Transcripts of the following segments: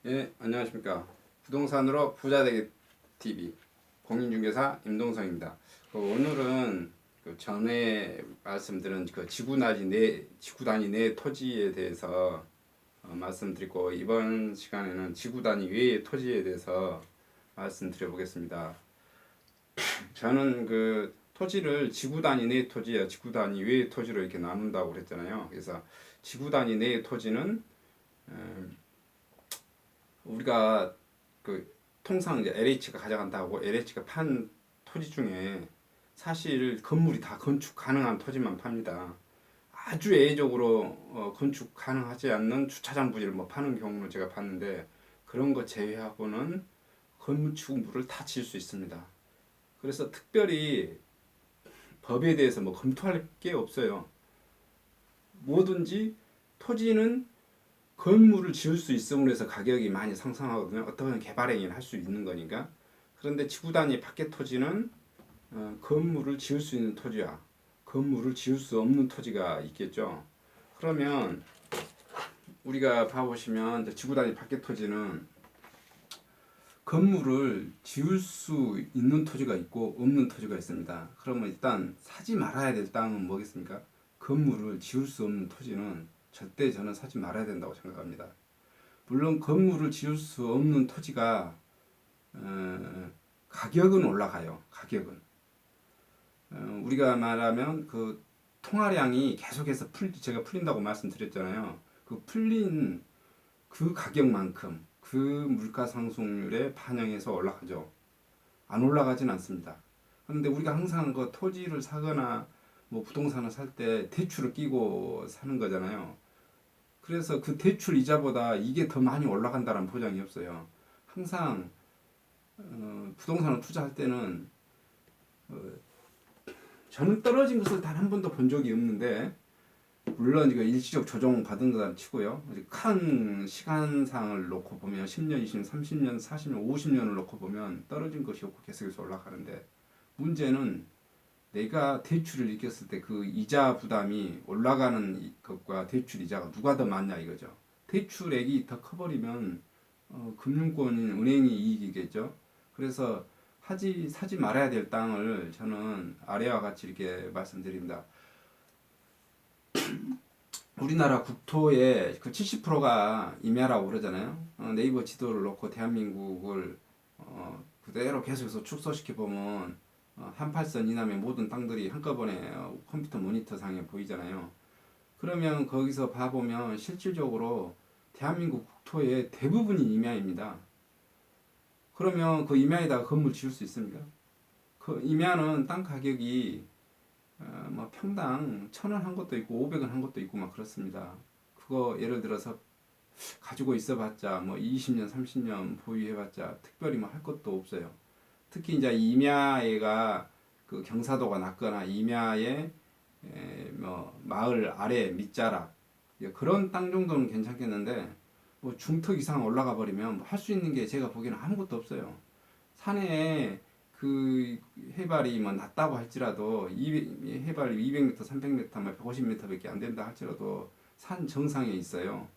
예, 안녕하십니까. 부동산으로 부자되기 TV 공인중개사 임동성입니다. 오늘은 전에 말씀드린 지구 단위 내 토지에 대해서 말씀드리고, 이번 시간에는 지구 단위 외의 토지에 대해서 말씀드려 보겠습니다. 저는 토지를 지구 단위 내 토지야, 지구 단위 외의 토지로 이렇게 나눈다고 그랬잖아요. 그래서 지구 단위 내의 토지는 우리가 통상 이제 LH가 가져간다고 LH가 판 토지 중에 사실 건물이 다 건축 가능한 토지만 팝니다. 아주 예외적으로 건축 가능하지 않는 주차장 부지를 뭐 파는 경우는 제가 봤는데, 그런 거 제외하고는 건축물을 다 지을 수 있습니다. 그래서 특별히 법에 대해서 뭐 검토할 게 없어요. 뭐든지 토지는 건물을 지을 수 있음으로 해서 가격이 많이 상승하거든요. 어떻게 보면 개발행위를 할 수 있는 거니까. 그런데 지구 단위 밖의 토지는 건물을 지을 수 있는 토지와 건물을 지을 수 없는 토지가 있겠죠. 그러면 우리가 봐보시면 지구 단위 밖의 토지는 건물을 지을 수 있는 토지가 있고 없는 토지가 있습니다. 그러면 일단 사지 말아야 될 땅은 뭐겠습니까? 건물을 지을 수 없는 토지는 절대 저는 사지 말아야 된다고 생각합니다. 물론 건물을 지을 수 없는 토지가 가격은 올라가요. 가격은 우리가 말하면 통화량이 계속해서 제가 풀린다고 말씀드렸잖아요. 풀린 가격만큼 물가 상승률에 반영해서 올라가죠. 안 올라가진 않습니다. 그런데 우리가 항상 토지를 사거나 뭐 부동산을 살 때 대출을 끼고 사는 거잖아요. 그래서 대출 이자보다 이게 더 많이 올라간다는 보장이 없어요. 항상 부동산을 투자할 때는 저는 떨어진 것을 단 한 번도 본 적이 없는데, 물론 이거 일시적 조정 받은 거다 치고요. 큰 시간상을 놓고 보면 10년, 20년, 30년, 40년, 50년을 놓고 보면 떨어진 것이 없고 계속해서 올라가는데, 문제는 내가 대출을 이겼을 때 이자 부담이 올라가는 것과 대출 이자가 누가 더 많냐 이거죠. 대출액이 더 커버리면 금융권인 은행이 이익이겠죠. 그래서 사지 말아야 될 땅을 저는 아래와 같이 이렇게 말씀드립니다. 우리나라 국토의 70%가 임야라고 그러잖아요. 네이버 지도를 놓고 대한민국을 그대로 계속해서 축소시켜 보면 한팔선 이남의 모든 땅들이 한꺼번에 컴퓨터 모니터 상에 보이잖아요. 그러면 거기서 봐보면 실질적으로 대한민국 국토의 대부분이 임야입니다. 그러면 임야에다가 건물 지을 수 있습니까? 임야는 땅 가격이 뭐 평당 1,000원 한 것도 있고 500원 한 것도 있고 막 그렇습니다. 그거 예를 들어서 가지고 있어봤자 뭐 20년 30년 보유해봤자 특별히 뭐 할 것도 없어요. 특히 이제 임야가 경사도가 낮거나 임야의 뭐 마을 아래 밑자락 그런 땅 정도는 괜찮겠는데, 뭐 중턱 이상 올라가 버리면 할 수 있는 게 제가 보기에는 아무것도 없어요. 산에 해발이 뭐 낮다고 할지라도 해발 200m, 300m, 150m밖에 안 된다 할지라도 산 정상에 있어요.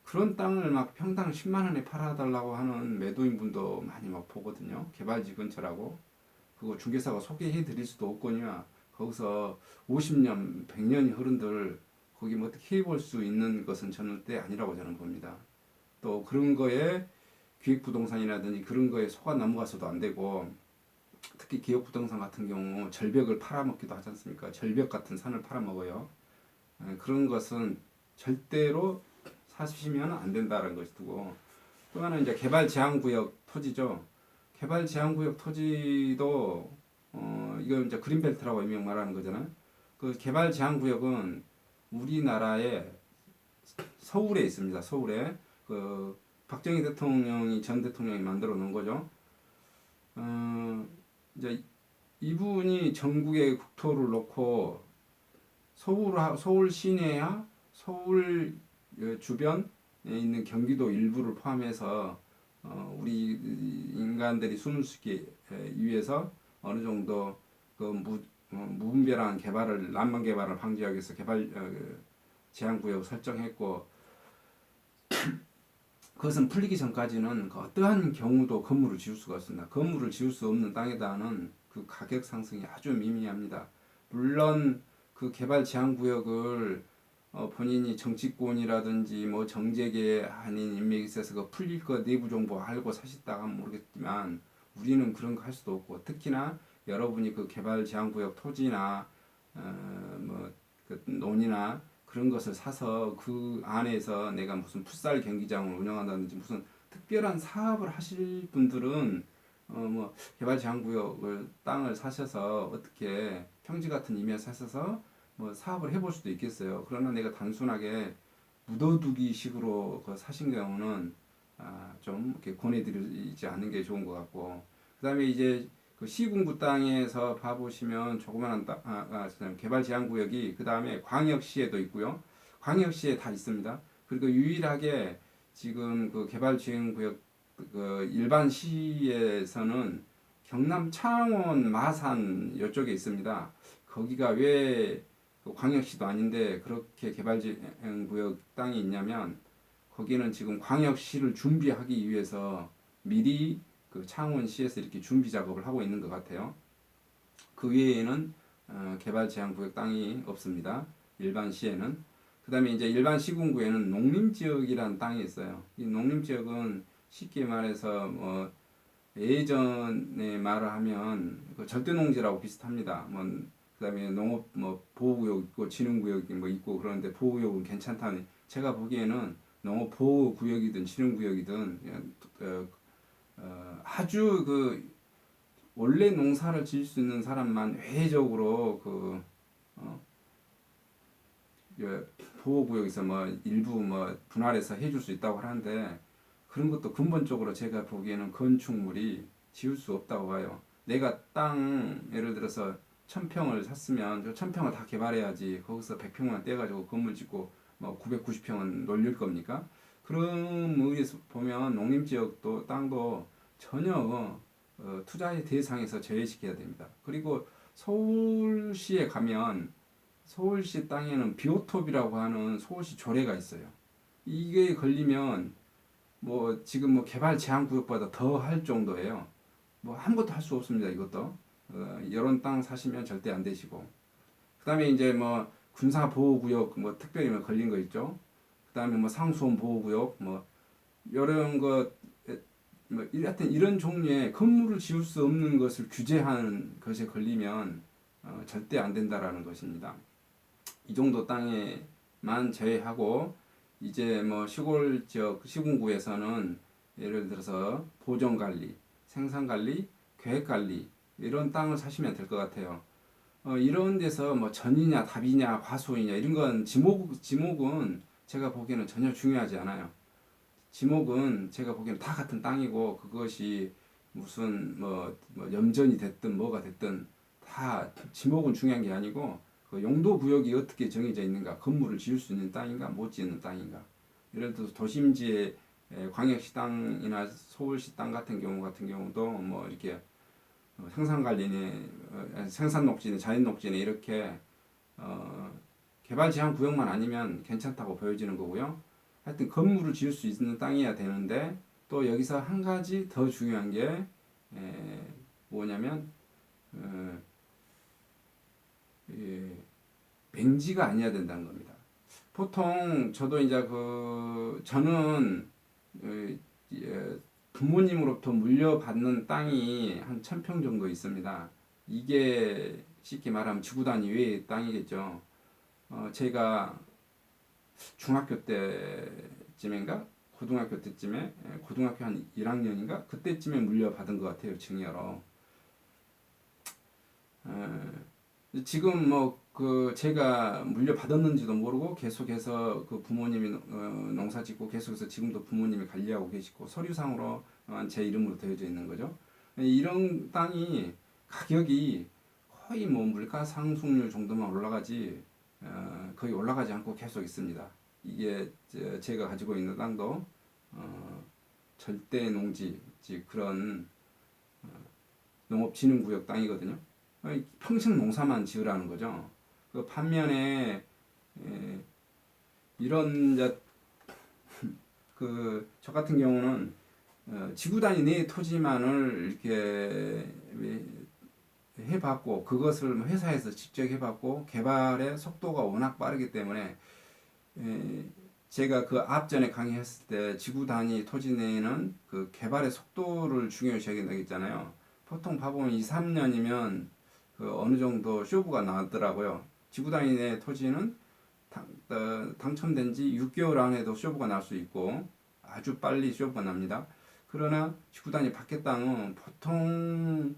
그런 땅을 막 평당 10만 원에 팔아달라고 하는 매도인 분도 많이 막 보거든요. 개발지 근처라고. 그거 중개사가 소개해 드릴 수도 없거니와 거기서 50년, 100년이 흐른들 거기 뭐 어떻게 해볼 수 있는 것은 절대 아니라고 저는 봅니다. 또 그런 거에 기획부동산이라든지 그런 거에 속아 넘어가서도 안 되고, 특히 기업부동산 같은 경우 절벽을 팔아먹기도 하지 않습니까? 절벽 같은 산을 팔아먹어요. 그런 것은 절대로 사시면 안 된다는 것이고, 또 하나는 이제 개발 제한 구역 토지죠. 개발 제한 구역 토지도 이건 이제 그린벨트라고 일명 말하는 거잖아요. 개발 제한 구역은 우리나라의 서울에 있습니다. 서울에 박정희 대통령이 전 대통령이 만들어 놓은 거죠. 이제 이분이 전국의 국토를 놓고 서울 시내와 서울 주변에 있는 경기도 일부를 포함해서 우리 인간들이 숨을 쉬기 위해서 어느 정도 무분별한 난방 개발을 방지하기 위해서 개발 제한 구역 설정했고, 그것은 풀리기 전까지는 그 어떠한 경우도 건물을 지을 수가 없습니다. 건물을 지을 수 없는 땅에다는 그 가격 상승이 아주 미미합니다. 물론 그 개발 제한 구역을 본인이 정치권이라든지 뭐 정재계 아닌 인맥이 있어서 그 풀릴 거 내부 정보 알고 사셨다가 하면 모르겠지만 우리는 그런 거 할 수도 없고, 특히나 여러분이 그 개발 제한 구역 토지나 뭐그 논이나 그런 것을 사서 그 안에서 내가 무슨 풋살 경기장을 운영한다든지 무슨 특별한 사업을 하실 분들은 뭐 개발 제한 구역을 땅을 사셔서 어떻게 평지 같은 임야 사셔서 뭐 사업을 해볼 수도 있겠어요. 그러나 내가 단순하게 묻어두기 식으로 그 사신 경우는 좀 이렇게 권해드리지 않는 게 좋은 것 같고, 그다음에 이제 그 시군구 땅에서 봐보시면 조그마한 개발 제한 구역이 그 다음에 광역시에도 있고요. 광역시에 다 있습니다. 그리고 유일하게 지금 그 개발 제한 구역 그 일반 시에서는 경남 창원 마산 이쪽에 있습니다. 거기가 왜 그 광역시도 아닌데 그렇게 개발 제한 구역 땅이 있냐면, 거기는 지금 광역시를 준비하기 위해서 미리 그 창원시에서 이렇게 준비 작업을 하고 있는 것 같아요. 그 외에는 개발 제한 구역 땅이 없습니다. 일반 시에는. 그다음에 이제 일반 시군구에는 농림지역이라는 땅이 있어요. 이 농림지역은 쉽게 말해서 뭐 예전에 말을 하면 그 절대농지라고 비슷합니다. 뭐 그다음에 농업 뭐 보호구역 있고 진흥구역이 뭐 있고 그러는데 보호구역은 괜찮다는, 제가 보기에는 농업 보호구역이든 진흥구역이든 아주 그 원래 농사를 지을 수 있는 사람만 외적으로 그 어, 보호구역에서 뭐 일부 뭐 분할해서 해줄 수 있다고 하는데, 그런 것도 근본적으로 제가 보기에는 건축물이 지을 수 없다고 봐요. 내가 땅 예를 들어서 1000평을 샀으면 저 1000평을 다 개발해야지 거기서 100평만 떼가지고 건물 짓고 뭐 990평은 놀릴 겁니까? 그런 의미에서 보면 농림지역도 땅도 전혀 투자의 대상에서 제외시켜야 됩니다. 그리고 서울시에 가면 서울시 땅에는 비오톱이라고 하는 서울시 조례가 있어요. 이게 걸리면 뭐 지금 뭐 개발 제한 구역보다 더 할 정도예요. 뭐 아무것도 할 수 없습니다. 이것도 이런 땅 사시면 절대 안 되시고, 그다음에 이제 뭐 군사 보호 구역 뭐 특별히 뭐 걸린 거 있죠. 그다음에 뭐 상수원 보호 구역 뭐 이런 것 뭐 하여튼 이런 종류의 건물을 지을 수 없는 것을 규제하는 것에 걸리면 절대 안 된다라는 것입니다. 이 정도 땅에만 제외하고, 이제 뭐 시골 지역 시군구에서는 예를 들어서 보정 관리, 생산 관리, 계획 관리 이런 땅을 사시면 될 것 같아요. 이런 데서 뭐 전이냐 답이냐 과소이냐 이런 건 지목은 제가 보기에는 전혀 중요하지 않아요. 지목은 제가 보기에는 다 같은 땅이고, 그것이 무슨 뭐 염전이 됐든 뭐가 됐든 다 지목은 중요한 게 아니고, 그 용도 구역이 어떻게 정해져 있는가, 건물을 지을 수 있는 땅인가 못 짓는 땅인가. 예를 들어서 도심지의 광역시 땅이나 서울시 땅 같은 경우도 뭐 이렇게 생산관리네 생산녹지네 자연녹지네 이렇게 개발 제한 구역만 아니면 괜찮다고 보여지는 거고요. 하여튼 건물을 지을 수 있는 땅이어야 되는데, 또 여기서 한 가지 더 중요한 게 뭐냐면 맹지가 아니어야 된다는 겁니다. 보통 저도 이제 저는 부모님으로부터 물려받는 땅이 한 1000평 정도 있습니다. 이게 쉽게 말하면 지구 단위 외의 땅이겠죠. 제가 중학교 때쯤인가 고등학교 때쯤에 고등학교 한 1학년인가 그때쯤에 물려받은 것 같아요, 증여로. 지금 뭐 제가 물려받았는지도 모르고 계속해서 그 부모님이 농사짓고 계속해서 지금도 부모님이 관리하고 계시고 서류상으로 제 이름으로 되어져 있는 거죠. 이런 땅이 가격이 거의 뭐 물가 상승률 정도만 올라가지 거의 올라가지 않고 계속 있습니다. 이게 제가 가지고 있는 땅도 절대 농지, 즉 그런 농업진흥구역 땅이거든요. 평생 농사만 지으라는 거죠. 그 반면에 이런 저 같은 경우는 지구 단위 내 토지만을 이렇게 해봤고, 그것을 뭐 회사에서 직접 해봤고, 개발의 속도가 워낙 빠르기 때문에 제가 그 앞전에 강의했을 때 지구 단위 토지 내에는 그 개발의 속도를 중요시 여긴다고 했잖아요. 보통 봐보면 2, 3년이면 그 어느 정도 쇼부가 나왔더라고요. 지구 단위 내 토지는 당첨된 지 6개월 안에도 쇼부가 날 수 있고 아주 빨리 쇼부가 납니다. 그러나 지구 단위 밖의 땅은 보통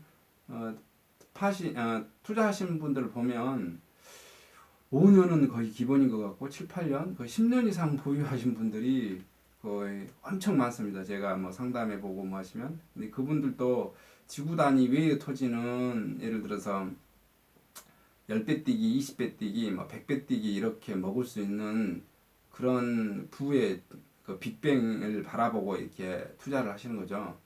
투자하신 분들을 보면 5년은 거의 기본인 것 같고 7, 8년, 거의 10년 이상 보유하신 분들이 거의 엄청 많습니다. 제가 뭐 상담해보고 뭐 하시면. 근데 그분들도 지구 단위 외의 토지는 예를 들어서 10배 뛰기, 20배 뛰기, 뭐 100배 뛰기 이렇게 먹을 수 있는 그런 부의 그 빅뱅을 바라보고 이렇게 투자를 하시는 거죠.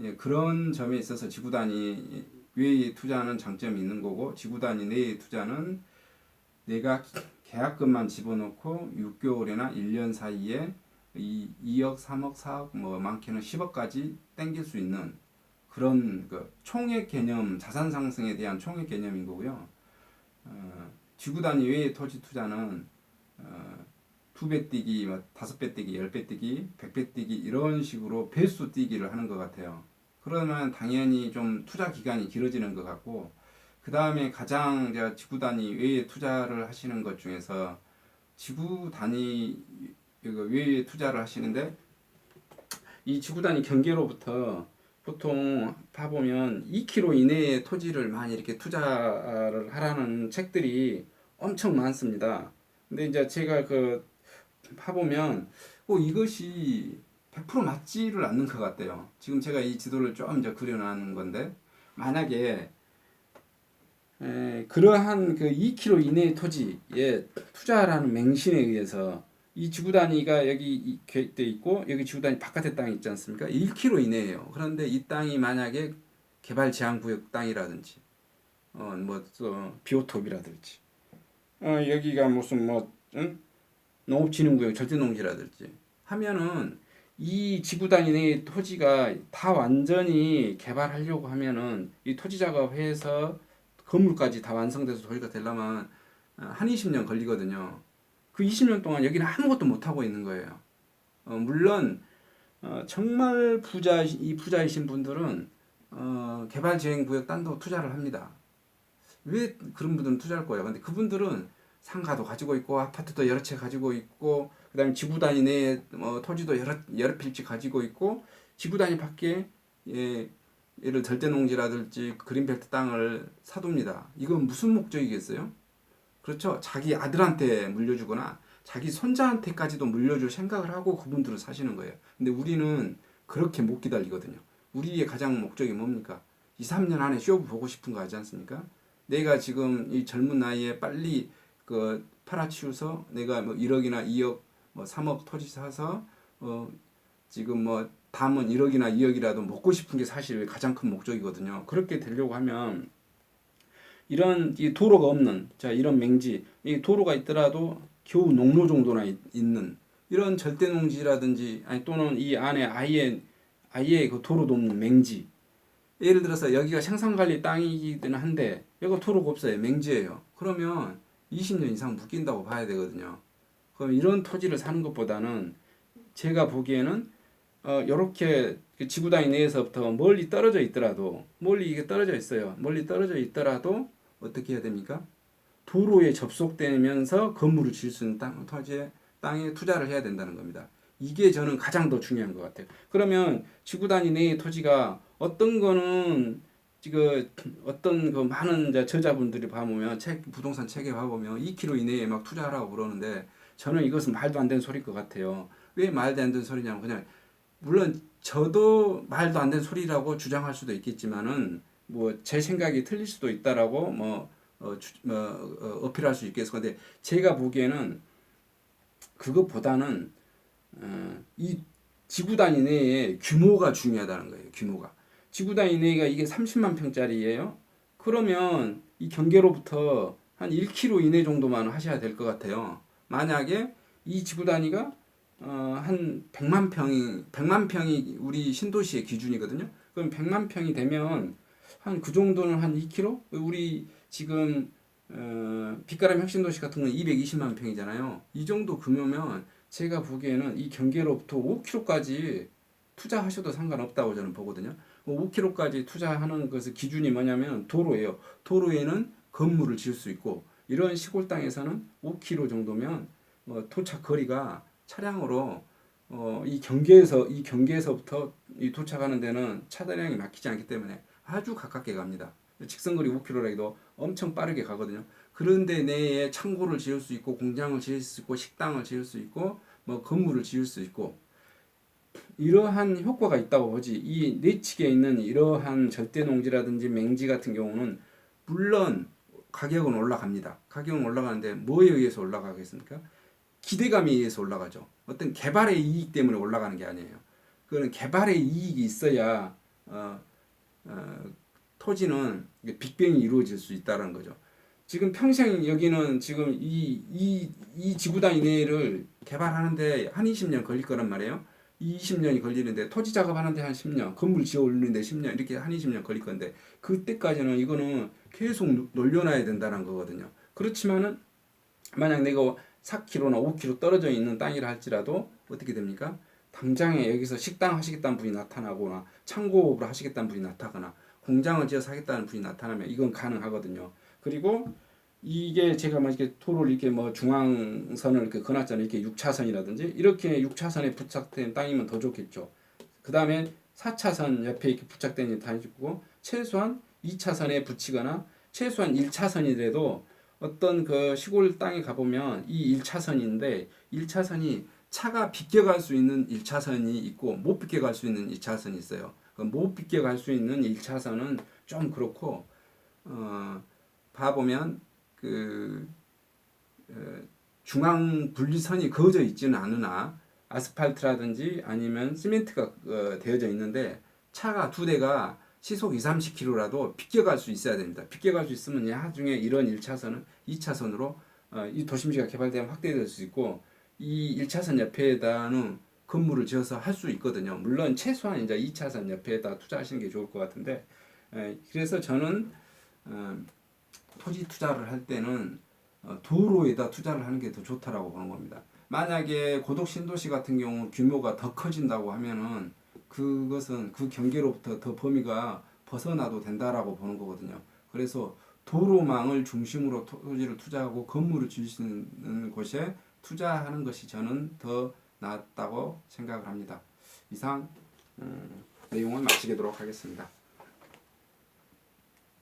예, 그런 점에 있어서 지구 단위 외의 투자는 장점이 있는 거고 지구 단위 내의 투자는 내가 계약금만 집어넣고 6개월이나 1년 사이에 2억, 3억, 4억, 뭐 많게는 10억까지 땡길 수 있는 그런 그 총액 개념, 자산 상승에 대한 총액 개념인 거고요. 지구 단위 외의 토지 투자는 2배 뛰기, 5배 뛰기, 10배 뛰기, 100배 뛰기 이런 식으로 배수 뛰기를 하는 것 같아요. 그러면 당연히 좀 투자 기간이 길어지는 것 같고 그 다음에 가장 제가 지구 단위 외에 투자를 하시는 것 중에서 지구 단위 외에 투자를 하시는데 이 지구 단위 경계로부터 보통 봐보면 2km 이내의 토지를 많이 이렇게 투자를 하라는 책들이 엄청 많습니다. 근데 이제 제가 그 봐보면 이것이 100% 맞지를 않는 것 같아요. 지금 제가 이 지도를 좀 이제 그려놓은 건데 만약에 그러한 그 2km 이내의 토지에 투자라는 맹신에 의해서 이 지구 단위가 여기 계획되어 있고 여기 지구 단위 바깥의 땅이 있지 않습니까? 1km 이내예요. 그런데 이 땅이 만약에 개발 제한 구역 땅이라든지 비오톱이라든지 여기가 무슨 농업진흥구역 절대농지라든지 하면은 이 지구 단위 내의 토지가 다 완전히 개발하려고 하면은 이 토지 작업해서 건물까지 다 완성돼서 도시가 되려면 한 20년 걸리거든요. 그 20년 동안 여기는 아무것도 못 하고 있는 거예요. 물론 정말 부자이신 분들은 개발 지행 구역 땅도 투자를 합니다. 왜 그런 분들은 투자할 거예요? 근데 그분들은 상가도 가지고 있고 아파트도 여러 채 가지고 있고 그다음에 지구 단위 내에 토지도 여러 필지 가지고 있고 지구 단위 밖에 예를 절대농지라든지 그린벨트 땅을 사둡니다. 이건 무슨 목적이겠어요? 그렇죠. 자기 아들한테 물려주거나 자기 손자한테까지도 물려줄 생각을 하고 그분들은 사시는 거예요. 근데 우리는 그렇게 못 기다리거든요. 우리의 가장 목적이 뭡니까? 2, 3년 안에 쇼부 보고 싶은 거 하지 않습니까? 내가 지금 이 젊은 나이에 빨리 그 팔아치워서 내가 뭐 1억이나 2억, 3억 토지 사서 지금 담은 1억이나 2억이라도 먹고 싶은 게 사실 가장 큰 목적이거든요. 그렇게 되려고 하면 이런 이 도로가 없는 이런 맹지, 이 도로가 있더라도 겨우 농로 정도나 있는 이런 절대농지라든지 또는 이 안에 아예 그 도로도 없는 맹지. 예를 들어서 여기가 생산관리 땅이기는 한데 여기가 도로가 없어요. 맹지예요. 그러면 20년 이상 묶인다고 봐야 되거든요. 그럼 이런 토지를 사는 것보다는 제가 보기에는 이렇게 지구 단위 내에서부터 멀리 떨어져 있더라도 멀리 이게 떨어져 있어요. 멀리 떨어져 있더라도 어떻게 해야 됩니까? 도로에 접속되면서 건물을 지을 수 있는 땅에 투자를 해야 된다는 겁니다. 이게 저는 가장 더 중요한 것 같아요. 그러면 지구 단위 내의 토지가 어떤 거는 지금 어떤 그 많은 저자분들이 봐보면 부동산 책에 봐보면 2km 이내에 막 투자하라고 그러는데 저는 이것은 말도 안 되는 소리일 것 같아요. 왜 말도 안 되는 소리냐면 그냥 물론 저도 말도 안 되는 소리라고 주장할 수도 있겠지만은 제 생각이 틀릴 수도 있다라고 어필할 수 있겠어. 근데 제가 보기에는 그것보다는 이 지구 단위 내의 규모가 중요하다는 거예요. 규모가. 지구 단위 내가 이게 30만 평짜리예요. 그러면 이 경계로부터 한 1km 이내 정도만 하셔야 될 것 같아요. 만약에 이 지구 단위가 한 100만 평이 우리 신도시의 기준이거든요. 그럼 100만 평이 되면 한 그 정도는 한 2km? 우리 지금 빛가람 혁신도시 같은 건 220만 평이잖아요. 이 정도 규모면 제가 보기에는 이 경계로부터 5km까지 투자하셔도 상관없다고 저는 보거든요. 5km까지 투자하는 것의 기준이 뭐냐면 도로예요. 도로에는 건물을 지을 수 있고 이런 시골 땅에서는 5km 정도면 도착 거리가 차량으로 이 경계에서부터 이 도착하는 데는 차량이 막히지 않기 때문에 아주 가깝게 갑니다. 직선거리 5km라 해도 엄청 빠르게 가거든요. 그런데 내에 창고를 지을 수 있고 공장을 지을 수 있고 식당을 지을 수 있고 뭐 건물을 지을 수 있고 이러한 효과가 있다고 보지. 이 내측에 있는 이러한 절대농지라든지 맹지 같은 경우는 물론 가격은 올라갑니다. 가격은 올라가는데 뭐에 의해서 올라가겠습니까? 기대감에 의해서 올라가죠. 어떤 개발의 이익 때문에 올라가는 게 아니에요. 그거는 개발의 이익이 있어야 토지는 빅뱅이 이루어질 수 있다는 거죠. 지금 평생 여기는 지금 이 지구당 이내를 개발하는데 한 20년 걸릴 거란 말이에요. 20년이 걸리는데 토지 작업하는데 한 10년, 건물 지어 올리는데 10년 이렇게 한 20년 걸릴 건데 그때까지는 이거는 계속 놀려놔야 된다는 거거든요. 그렇지만은 만약 내가 4km나 5km 떨어져 있는 땅이라 할지라도 어떻게 됩니까? 당장에 여기서 식당 하시겠다는 분이 나타나거나 창고를 하시겠다는 분이 나타나거나 공장을 지어서 하겠다는 분이 나타나면 이건 가능하거든요. 그리고 이게 제가 막 이렇게 도로를 이렇게 뭐 중앙선을 이렇게 그놨잖아요. 이렇게 6차선이라든지 이렇게 6차선에 부착된 땅이면 더 좋겠죠. 그 다음에 4차선 옆에 이렇게 부착된 땅이 좋고 최소한 2차선에 붙이거나 최소한 1차선이라도 어떤 그 시골 땅에 가보면 이 1차선인데 1차선이 차가 비껴갈 수 있는 1차선이 있고 못 비껴갈 수 있는 2차선이 있어요. 못 비껴갈 수 있는 1차선은 좀 그렇고 봐보면 그 중앙 분리선이 그어져 있지는 않으나 아스팔트라든지 아니면 시멘트가 되어져 있는데 차가 두 대가 시속 2, 30km라도 비껴갈 수 있어야 됩니다. 비껴갈 수 있으면 나중에 이런 1차선은 2차선으로 이 도심지가 개발되면 확대될 수 있고 이 1차선 옆에다는 건물을 지어서 할 수 있거든요. 물론 최소한 이제 2차선 옆에다 투자하시는 게 좋을 것 같은데 그래서 저는 토지 투자를 할 때는 도로에다 투자를 하는 게 더 좋다라고 보는 겁니다. 만약에 고독 신도시 같은 경우 규모가 더 커진다고 하면은 그것은 그 경계로부터 더 범위가 벗어나도 된다라고 보는 거거든요. 그래서 도로망을 중심으로 토지를 투자하고 건물을 지을 수 있는 곳에 투자하는 것이 저는 더 낫다고 생각을 합니다. 이상 내용을 마치도록 하겠습니다.